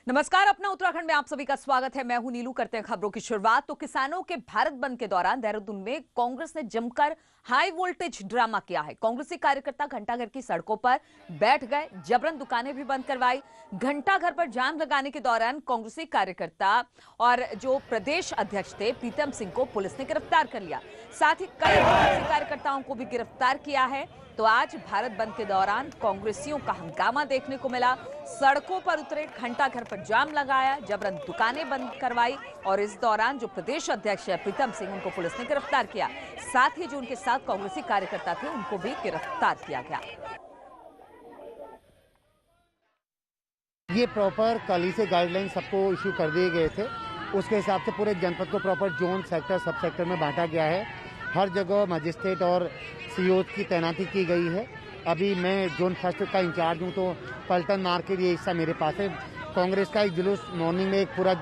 नमस्कार, अपना उत्तराखंड में आप सभी का स्वागत है। मैं हूं नीलू। करते हैं खबरों की शुरुआत। तो किसानों के भारत बंद के दौरान देहरादून में कांग्रेस ने जमकर हाई वोल्टेज ड्रामा किया है। कांग्रेसी कार्यकर्ता घंटाघर की सड़कों पर बैठ गए, जबरन दुकानें भी बंद करवाई। घंटाघर पर जाम लगाने के दौरान कांग्रेसी कार्यकर्ता और जो प्रदेश अध्यक्ष थे प्रीतम सिंह को पुलिस ने गिरफ्तार कर लिया। साथ ही कई कांग्रेसी कार्यकर्ताओं को भी गिरफ्तार किया है। तो आज भारत बंद के दौरान कांग्रेसियों का हंगामा देखने को मिला। सड़कों पर उतरे, घंटाघर पर जाम लगाया, जबरन दुकानें बंद करवाई और इस दौरान जो प्रदेश अध्यक्ष है प्रीतम सिंह, उनको पुलिस ने गिरफ्तार किया। साथ ही जो उनके साथ कांग्रेसी कार्यकर्ता थे उनको भी गिरफ्तार किया गया। ये प्रॉपर कल ही से गाइडलाइन सबको इशू कर दिए गए थे। उसके हिसाब से पूरे जनपद को प्रॉपर जोन, सेक्टर, सब सेक्टर में बांटा गया है। हर जगह मजिस्ट्रेट और सीओ की तैनाती की गई है। अभी मैं जोन फर्स्ट का इंचार्ज हूँ, तो पलटन मार्केट ये हिस्सा मेरे पास है। कांग्रेस का एक जुलूस मॉर्निंग में एक पूरा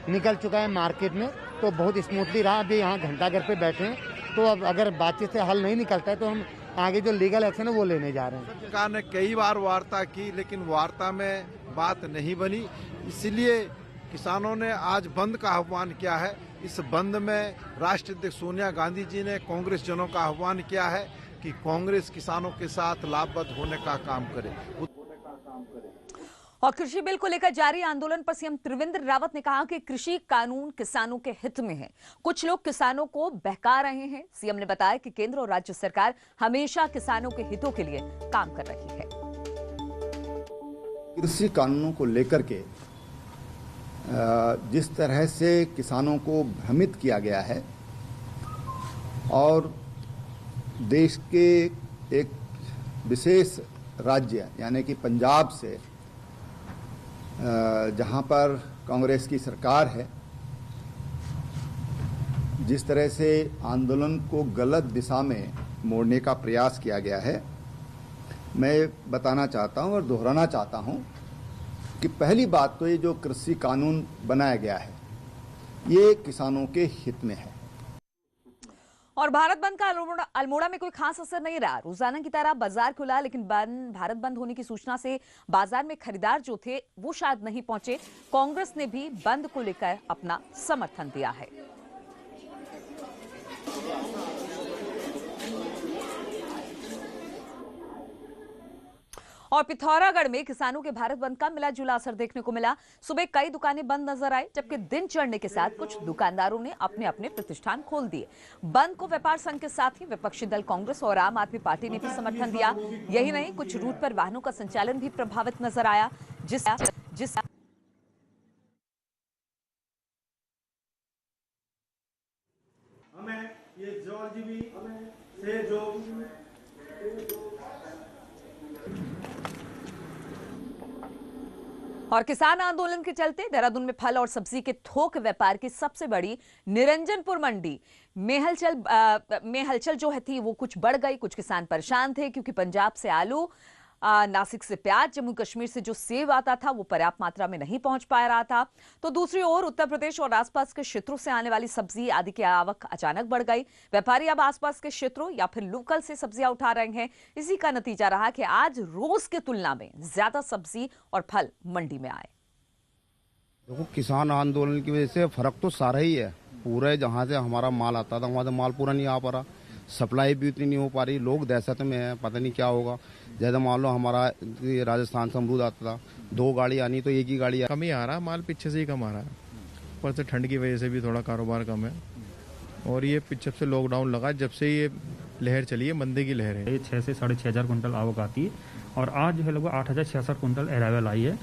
निकल चुका है मार्केट में, तो बहुत स्मूथली रहा। अभी यहाँ घंटाघर पे बैठे हैं, तो अब अगर बातचीत से हल नहीं निकलता है तो हम आगे जो लीगल एक्शन है वो लेने जा रहे हैं। सरकार ने कई बार वार्ता की, लेकिन वार्ता में बात नहीं बनी। इसलिए किसानों ने आज बंद का आह्वान किया है। इस बंद में राष्ट्रीय अध्यक्ष सोनिया गांधी जी ने कांग्रेस जनों का आह्वान किया है कि कांग्रेस किसानों के साथ लाभबद्ध होने का काम करे। और कृषि बिल को लेकर जारी आंदोलन पर सीएम त्रिवेंद्र रावत ने कहा कि कृषि कानून किसानों के हित में है। कुछ लोग किसानों को बहका रहे हैं। सीएम ने बताया कि केंद्र और राज्य सरकार हमेशा किसानों के हितों के लिए काम कर रही है। कृषि कानूनों को लेकर के जिस तरह से किसानों को भ्रमित किया गया है और देश के एक विशेष राज्य यानी कि पंजाब से जहां पर कांग्रेस की सरकार है, जिस तरह से आंदोलन को गलत दिशा में मोड़ने का प्रयास किया गया है, मैं बताना चाहता हूं और दोहराना चाहता हूं कि पहली बात तो ये जो कृषि कानून बनाया गया है ये किसानों के हित में है। और भारत बंद का अल्मोड़ा में कोई खास असर नहीं रहा। रोजाना की तरह बाजार खुला, लेकिन भारत बंद होने की सूचना से बाजार में खरीदार जो थे वो शायद नहीं पहुंचे। कांग्रेस ने भी बंद को लेकर अपना समर्थन दिया है। और पिथौरागढ़ में किसानों के भारत बंद का मिला जुला असर देखने को मिला। सुबह कई दुकानें बंद नजर आई, जबकि दिन चढ़ने के साथ कुछ दुकानदारों ने अपने अपने प्रतिष्ठान खोल दिए। बंद को व्यापार संघ के साथ ही विपक्षी दल कांग्रेस और आम आदमी पार्टी ने भी समर्थन दिया। यही नहीं, कुछ रूट पर वाहनों का संचालन भी प्रभावित नजर आया, जिस हमें ये जोरजीबी से जो और किसान आंदोलन के चलते देहरादून में फल और सब्जी के थोक व्यापार की सबसे बड़ी निरंजनपुर मंडी में हलचल जो है थी वो कुछ बढ़ गई। कुछ किसान परेशान थे क्योंकि पंजाब से आलू, नासिक से प्याज, जम्मू कश्मीर से जो सेब आता था वो पर्याप्त मात्रा में नहीं पहुंच पा रहा था। तो दूसरी ओर उत्तर प्रदेश और आसपास के क्षेत्रों से आने वाली सब्जी आदि की आवक अचानक बढ़ गई। व्यापारी अब आसपास के क्षेत्रों या फिर लोकल से सब्जियां उठा रहे हैं। इसी का नतीजा रहा कि आज रोज की तुलना में ज्यादा सब्जी और फल मंडी में आए। देखो, किसान आंदोलन की वजह से फर्क तो सारा ही है। पूरे जहाँ से हमारा माल आता था वहाँ से माल पूरा नहीं आ पा रहा, सप्लाई भी उतनी नहीं हो पा रही। लोग दहशत में है, पता नहीं क्या होगा। जैसे मान लो हमारा राजस्थान से अमरूद आता था, 2 गाड़ी आनी तो एक ही गाड़ी कम ही आ रहा है, माल पीछे से ही कम आ रहा है। ऊपर से ठंड की वजह से भी थोड़ा कारोबार कम है। और ये पीछे से लॉकडाउन लगा, जब से ये लहर चली है, मंदी की लहर है। 6 से 6,500 कुंटल आवक आती है और आज जो है लगभग 8,066 कुंटल अराइवल आई है।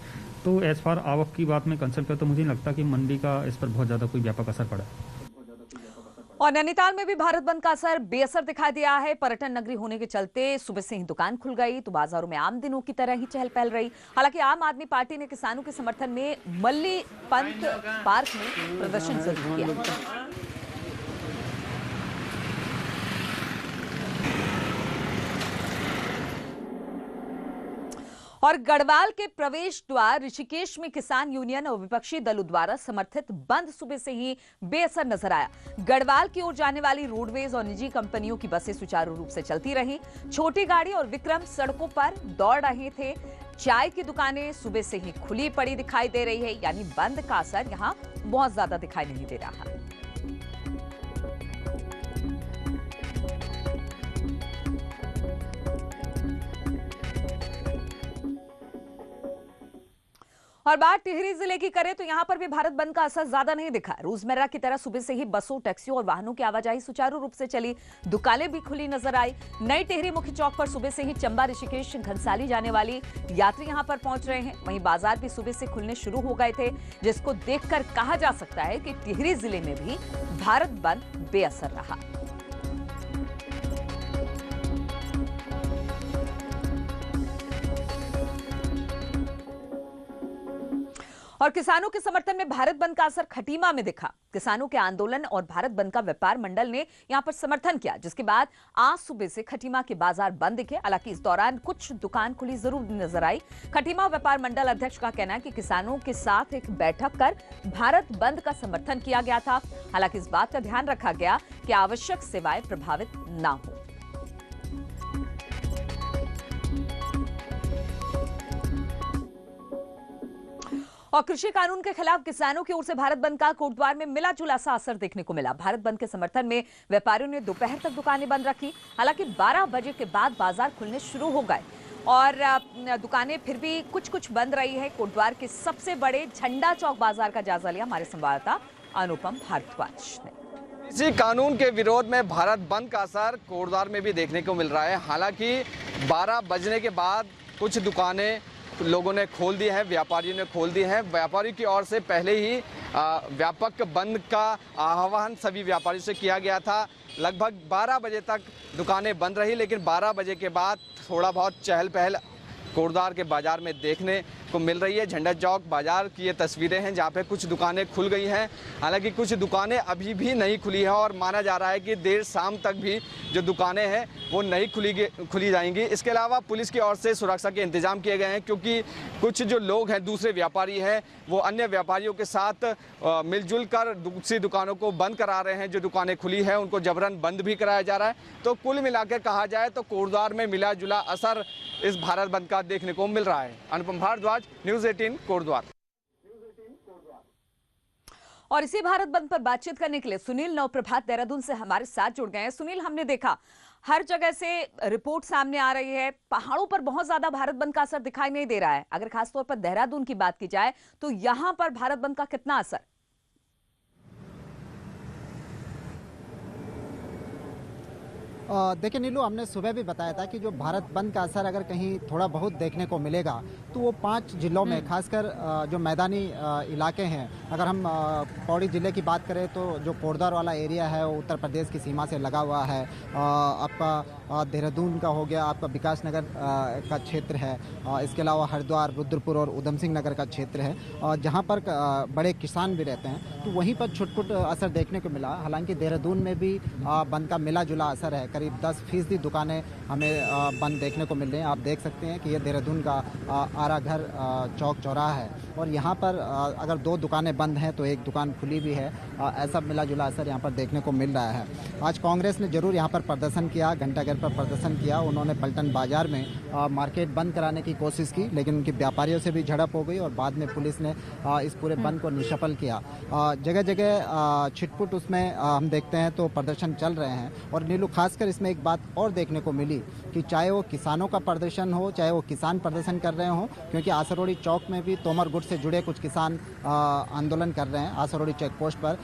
तो एज फार आवक की बात में कंसर्न कर तो मुझे नहीं लगता कि मंडी का इस पर बहुत ज्यादा कोई व्यापक असर पड़ा। और नैनीताल में भी भारत बंद का असर बेअसर दिखाई दिया है। पर्यटन नगरी होने के चलते सुबह से ही दुकान खुल गई तो बाजारों में आम दिनों की तरह ही चहल पहल रही। हालांकि आम आदमी पार्टी ने किसानों के समर्थन में मल्ली पंत पार्क में प्रदर्शन जरूर किया। और गढ़वाल के प्रवेश द्वार ऋषिकेश में किसान यूनियन और विपक्षी दलों द्वारा समर्थित बंद सुबह से ही बेअसर नजर आया। गढ़वाल की ओर जाने वाली रोडवेज और निजी कंपनियों की बसें सुचारू रूप से चलती रही। छोटी गाड़ी और विक्रम सड़कों पर दौड़ रहे थे। चाय की दुकानें सुबह से ही खुली पड़ी दिखाई दे रही है, यानी बंद का असर यहां बहुत ज्यादा दिखाई नहीं दे रहा। और बात टिहरी जिले की करें तो यहां पर भी भारत बंद का असर ज्यादा नहीं दिखा। रोजमर्रा की तरह सुबह से ही बसों, टैक्सियों और वाहनों की आवाजाही सुचारू रूप से चली। दुकानें भी खुली नजर आई। नई टिहरी मुख्य चौक पर सुबह से ही चंबा, ऋषिकेश, घनसाली जाने वाली यात्री यहां पर पहुंच रहे हैं। वहीं बाजार भी सुबह से खुलने शुरू हो गए थे, जिसको देखकर कहा जा सकता है कि टिहरी जिले में भी भारत बंद बेअसर रहा। और किसानों के समर्थन में भारत बंद का असर खटीमा में दिखा। किसानों के आंदोलन और भारत बंद का व्यापार मंडल ने यहां पर समर्थन किया, जिसके बाद आज सुबह से खटीमा के बाजार बंद दिखे। हालांकि इस दौरान कुछ दुकान खुली जरूर नजर आई। खटीमा व्यापार मंडल अध्यक्ष का कहना है कि किसानों के साथ एक बैठक कर भारत बंद का समर्थन किया गया था। हालांकि इस बात का ध्यान रखा गया कि आवश्यक सेवाएं प्रभावित न हो। और कृषि कानून के खिलाफ किसानों की ओर से भारत बंद का कोटद्वार में मिला जुला सा असर देखने को मिला। भारत बंद के समर्थन में व्यापारियों ने दोपहर तक दुकानें बंद रखी। हालांकि 12 बजे के बाद बाजार खुलने शुरू हो गए और दुकानें फिर भी कुछ बंद रही है। कोटद्वार के सबसे बड़े झंडा चौक बाजार का जायजा लिया हमारे संवाददाता अनुपम भारद्वाज ने। कृषि कानून के विरोध में भारत बंद का असर कोटद्वार में भी देखने को मिल रहा है। हालांकि 12 बजने के बाद कुछ दुकानें लोगों ने खोल दी हैं, व्यापारियों ने खोल दी हैं। व्यापारियों की ओर से पहले ही व्यापक बंद का आह्वान सभी व्यापारियों से किया गया था। लगभग 12 बजे तक दुकानें बंद रही, लेकिन 12 बजे के बाद थोड़ा बहुत चहल पहल कोटद्वार के बाजार में देखने को मिल रही है। झंडा चौक बाजार की ये तस्वीरें हैं जहाँ पे कुछ दुकानें खुल गई हैं। हालांकि कुछ दुकानें अभी भी नहीं खुली हैं और माना जा रहा है कि देर शाम तक भी जो दुकानें हैं वो नहीं खुली जाएंगी। इसके अलावा पुलिस की ओर से सुरक्षा के इंतजाम किए गए हैं, क्योंकि कुछ जो लोग हैं, दूसरे व्यापारी हैं, वो अन्य व्यापारियों के साथ मिलजुल कर दूसरी दुकानों को बंद करा रहे हैं। जो दुकानें खुली हैं उनको जबरन बंद भी कराया जा रहा है। तो कुल मिलाकर कहा जाए तो कोटद्वार में मिला जुला असर इस भारत बंद का देखने को मिल रहा है। अनुपम भारद्वाज, न्यूज़ 18 कोटद्वार। और इसी भारत बंद पर बातचीत करने के लिए सुनील नवप्रभात देहरादून से हमारे साथ जुड़ गए हैं। सुनील, हमने देखा हर जगह से रिपोर्ट सामने आ रही है, पहाड़ों पर बहुत ज्यादा भारत बंद का असर दिखाई नहीं दे रहा है। अगर खासतौर पर देहरादून की बात की जाए तो यहां पर भारत बंद का कितना असर? देखिए नीलू, हमने सुबह भी बताया था कि जो भारत बंद का असर अगर कहीं थोड़ा बहुत देखने को मिलेगा तो वो 5 जिलों में, खासकर जो मैदानी इलाके हैं। अगर हम पौड़ी ज़िले की बात करें तो जो कोटद्वार वाला एरिया है वो उत्तर प्रदेश की सीमा से लगा हुआ है। आपका देहरादून का हो गया, आपका विकास नगर का क्षेत्र है। इसके अलावा हरिद्वार, रुद्रपुर और उधम सिंह नगर का क्षेत्र है, जहाँ पर बड़े किसान भी रहते हैं। तो वहीं पर छुटपुट असर देखने को मिला। हालांकि देहरादून में भी बंद का मिला जुला असर है। करीब 10% दुकानें हमें बंद देखने को मिल रही हैं। आप देख सकते हैं कि ये देहरादून का आरा घर चौक चौराहा है और यहाँ पर अगर 2 दुकानें बंद हैं तो एक दुकान खुली भी है। ऐसा मिला जुला असर यहाँ पर देखने को मिल रहा है। आज कांग्रेस ने जरूर यहाँ पर प्रदर्शन किया, घंटाघर पर प्रदर्शन किया। उन्होंने पलटन बाजार में मार्केट बंद कराने की कोशिश की, लेकिन उनके व्यापारियों से भी झड़प हो गई और बाद में पुलिस ने इस पूरे बंद को निष्फल किया। जगह जगह छिटपुट उसमें हम देखते हैं तो प्रदर्शन चल रहे हैं। और नीलू, खासकर इसमें एक बात और देखने को मिली कि चाहे वो किसानों का प्रदर्शन हो, चाहे वो किसान प्रदर्शन कर रहे हो, क्योंकि आसरोड़ी चौक में भी तोमर गुट से जुड़े कुछ किसान आंदोलन कर रहे हैं। आसरोड़ी चेक पोस्ट पर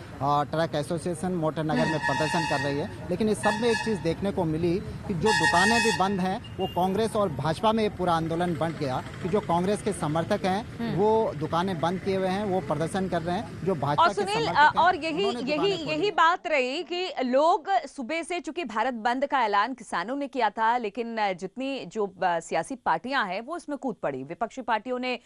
ट्रक एसोसिएशन मोटर नगर में प्रदर्शन कर रही है। लेकिन इस सब में एक चीज़ देखने को मिली कि जो दुकानें भी बंद हैं वो कांग्रेस और भाजपा में ये पूरा आंदोलन बंट गया कि जो कांग्रेस के समर्थक हैं वो दुकानें बंद किए हुए हैं, वो प्रदर्शन कर रहे हैं। जो भाजपा और सुनील, और यही बात रही कि लोग सुबह से, चूंकि भारत बंद का ऐलान किसानों ने किया था, लेकिन जितनी जो सियासी पार्टियां हैं वो इसमें कूद पड़ी। विपक्षी पार्टियों ने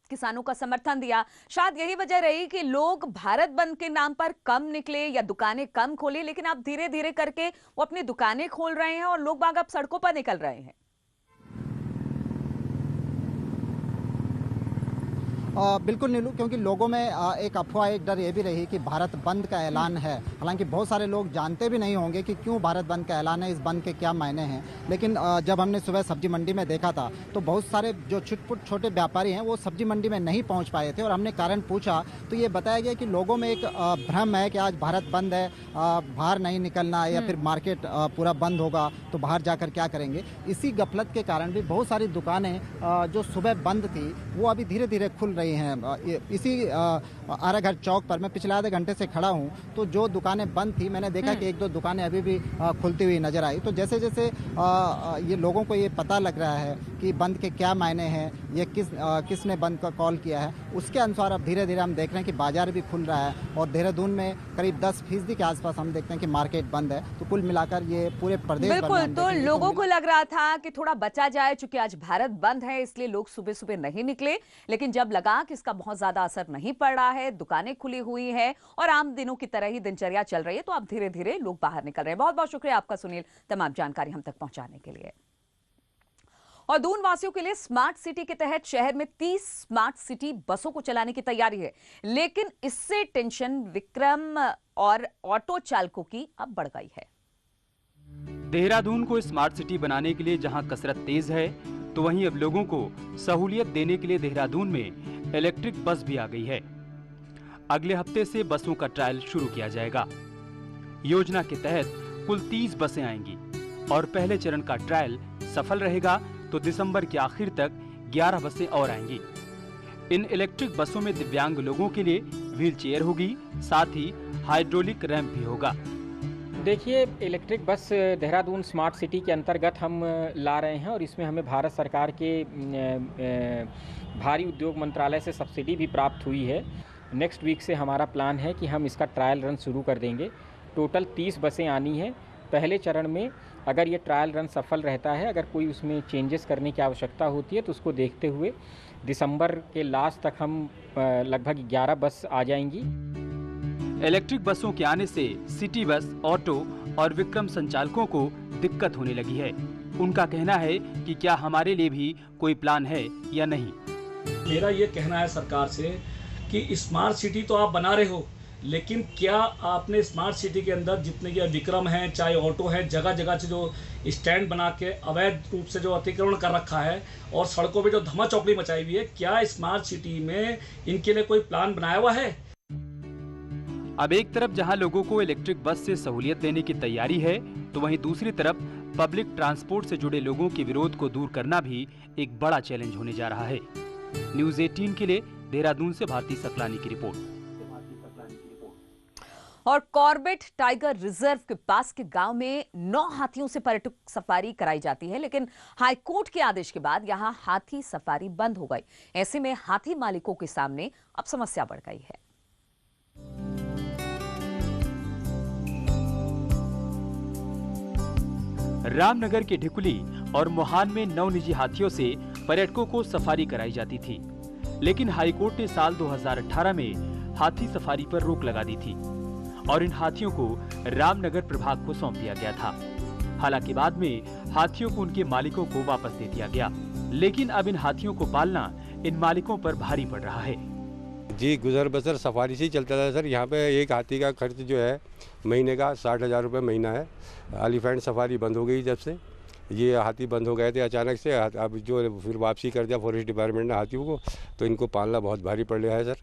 किसानों का समर्थन दिया। शायद यही वजह रही कि लोग भारत बंद के नाम पर कम निकले या दुकानें कम खोली, लेकिन अब धीरे धीरे करके वो अपनी दुकानें खोल रहे हैं और लोग बाग अब सड़कों पर निकल रहे हैं। बिल्कुल नीलू, क्योंकि लोगों में एक अफवाह, एक डर ये भी रही कि भारत बंद का ऐलान है। हालांकि बहुत सारे लोग जानते भी नहीं होंगे कि क्यों भारत बंद का ऐलान है, इस बंद के क्या मायने हैं। लेकिन जब हमने सुबह सब्जी मंडी में देखा था तो बहुत सारे जो छोटे व्यापारी हैं वो सब्जी मंडी में नहीं पहुंच पाए थे, और हमने कारण पूछा तो ये बताया गया कि लोगों में एक भ्रम है कि आज भारत बंद है, बाहर नहीं निकलना है, या फिर मार्केट पूरा बंद होगा तो बाहर जाकर क्या करेंगे। इसी गफलत के कारण भी बहुत सारी दुकानें जो सुबह बंद थी वो अभी धीरे धीरे खुल रही हैं। इसी आराघर चौक पर मैं पिछले आधे घंटे से खड़ा हूं, तो जो दुकानें बंद थी मैंने देखा कि एक दो दुकानें अभी भी खुलती हुई नजर आई। तो जैसे जैसे ये लोगों को ये पता लग रहा है कि बंद के क्या मायने हैं, ये किसने बंद का कॉल किया है, उसके अनुसार अब धीरे धीरे हम देख रहे हैं कि बाजार भी खुल रहा है। और देहरादून में करीब 10% के आसपास हम देखते हैं कि मार्केट बंद है। तो कुल मिलाकर ये पूरे प्रदेश बिल्कुल, तो लोगों को लग रहा था कि थोड़ा बचा जाए, चूंकि आज भारत बंद है इसलिए लोग सुबह सुबह नहीं निकले। लेकिन जब लगा कि इसका बहुत ज्यादा असर नहीं पड़ रहा है, दुकानें खुली हुई हैं और आम दिनों की तरह ही दिनचर्या चल रही है, तो अब धीरे धीरे लोग बाहर निकल रहे हैं। बहुत बहुत शुक्रिया आपका सुनील, तमाम जानकारी हम तक पहुंचाने के लिए। और दून वासियों के लिए स्मार्ट सिटी के तहत शहर में 30 स्मार्ट सिटी बसों को चलाने की तैयारी है। लेकिन इससे टेंशन विक्रम और ऑटो चालकों की अब बढ़ गई है। देहरादून को स्मार्ट सिटी बनाने के लिए जहां कसरत तेज है, तो वहीं अब लोगों को सहूलियत देने के लिए देहरादून में इलेक्ट्रिक बस भी आ गई है। अगले हफ्ते से बसों का ट्रायल शुरू किया जाएगा। योजना के तहत कुल 30 बसें आएंगी और पहले चरण का ट्रायल सफल रहेगा तो दिसंबर के आखिर तक 11 बसें और आएंगी। इन इलेक्ट्रिक बसों में दिव्यांग लोगों के लिए व्हील चेयर होगी, साथ ही हाइड्रोलिक रैंप भी होगा। देखिए, electric bus Dehradun smart city के अंतर्गत हम ला रहे हैं और इसमें हमें भारत सरकार के भारी उद्योग मंत्रालय से सब्सिडी भी प्राप्त हुई है। नेक्स्ट वीक से हमारा प्लान है कि हम इसका ट्रायल रन शुरू कर देंगे। टोटल 30 बसें आनी है। पहले चरण में अगर ये ट्रायल रन सफल रहता है, अगर कोई उसमें चेंजेस करने की आवश्यकता होती है तो उसको देखते हुए दिसंबर के लास्ट तक हम लगभग 11 बस आ जाएंगी। इलेक्ट्रिक बसों के आने से सिटी बस, ऑटो और विक्रम संचालकों को दिक्कत होने लगी है। उनका कहना है कि क्या हमारे लिए भी कोई प्लान है या नहीं। मेरा ये कहना है सरकार से कि स्मार्ट सिटी तो आप बना रहे हो, लेकिन क्या आपने स्मार्ट सिटी के अंदर जितने ये विक्रम हैं, चाहे ऑटो है, जगह जगह से जो स्टैंड बना के अवैध रूप से जो अतिक्रमण कर रखा है और सड़कों पे जो धमा चौकड़ी मचाई हुई है, क्या स्मार्ट सिटी में इनके लिए कोई प्लान बनाया हुआ है? अब एक तरफ जहां लोगों को इलेक्ट्रिक बस से सहूलियत देने की तैयारी है, तो वहीं दूसरी तरफ पब्लिक ट्रांसपोर्ट से जुड़े लोगों के विरोध को दूर करना भी एक बड़ा चैलेंज होने जा रहा है। न्यूज़ 18 के लिए देहरादून से भारती सकलानी की रिपोर्ट। और कॉर्बेट टाइगर रिजर्व के पास के गांव में 9 हाथियों से पर्यटक सफारी कराई जाती है, लेकिन हाईकोर्ट के आदेश के बाद यहां हाथी सफारी बंद हो गई। ऐसे में हाथी मालिकों के सामने अब समस्या बढ़ गई है। रामनगर के ढिकुली और मोहान में 9 निजी हाथियों से पर्यटकों को सफारी कराई जाती थी, लेकिन हाईकोर्ट ने साल 2018 में हाथी सफारी पर रोक लगा दी थी और इन हाथियों को रामनगर प्रभाग को सौंप दिया गया था। हालांकि बाद में हाथियों को उनके मालिकों को वापस दे दिया गया, लेकिन अब इन हाथियों को पालना इन मालिकों पर भारी पड़ रहा है। जी, गुजर बसर सफारी से ही चलता था सर। यहाँ पे एक हाथी का खर्च जो है महीने का 60,000 रुपये महीना है। एलिफेंट सफारी बंद हो गई जब से, ये हाथी बंद हो गए थे अचानक से। अब जो फिर वापसी कर दिया फॉरेस्ट डिपार्टमेंट ने हाथियों को, तो इनको पालना बहुत भारी पड़ रहा है सर।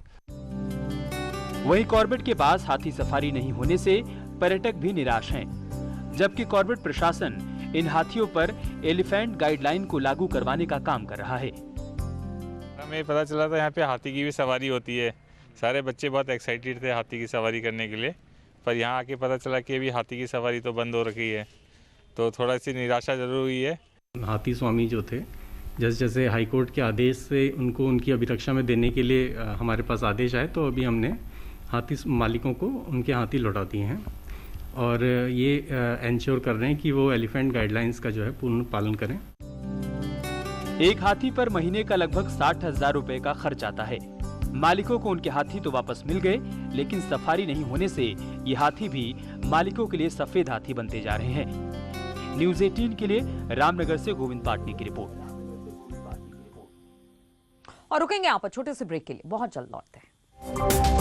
वहीं कॉर्बेट के पास हाथी सफारी नहीं होने से पर्यटक भी निराश हैं, जबकि कॉर्बेट प्रशासन इन हाथियों पर एलिफेंट गाइडलाइन को लागू करवाने का काम कर रहा है। हमें पता चला था यहाँ पे हाथी की भी सवारी होती है। सारे बच्चे बहुत एक्साइटेड थे हाथी की सवारी करने के लिए, पर यहाँ आके पता चला कि अभी हाथी की सवारी तो बंद हो रखी है, तो थोड़ा सी निराशा जरूर हुई है। हाथी स्वामी जो थे, जैसे जैसे हाईकोर्ट के आदेश से उनको उनकी अभिरक्षा में देने के लिए हमारे पास आदेश आए, तो अभी हमने हाथी मालिकों को उनके हाथी लौटा दिए हैं और ये एंश्योर कर रहे हैं कि वो एलिफेंट गाइडलाइंस का जो है पूर्ण पालन करें। एक हाथी पर महीने का लगभग 60,000 रुपए का खर्च आता है। मालिकों को उनके हाथी तो वापस मिल गए, लेकिन सफारी नहीं होने से ये हाथी भी मालिकों के लिए सफेद हाथी बनते जा रहे हैं। न्यूज़ 18 के लिए रामनगर से गोविंद पाटनी की रिपोर्ट। और रुकेंगे यहाँ पर छोटे से ब्रेक के लिए, बहुत जल्द लौटते हैं।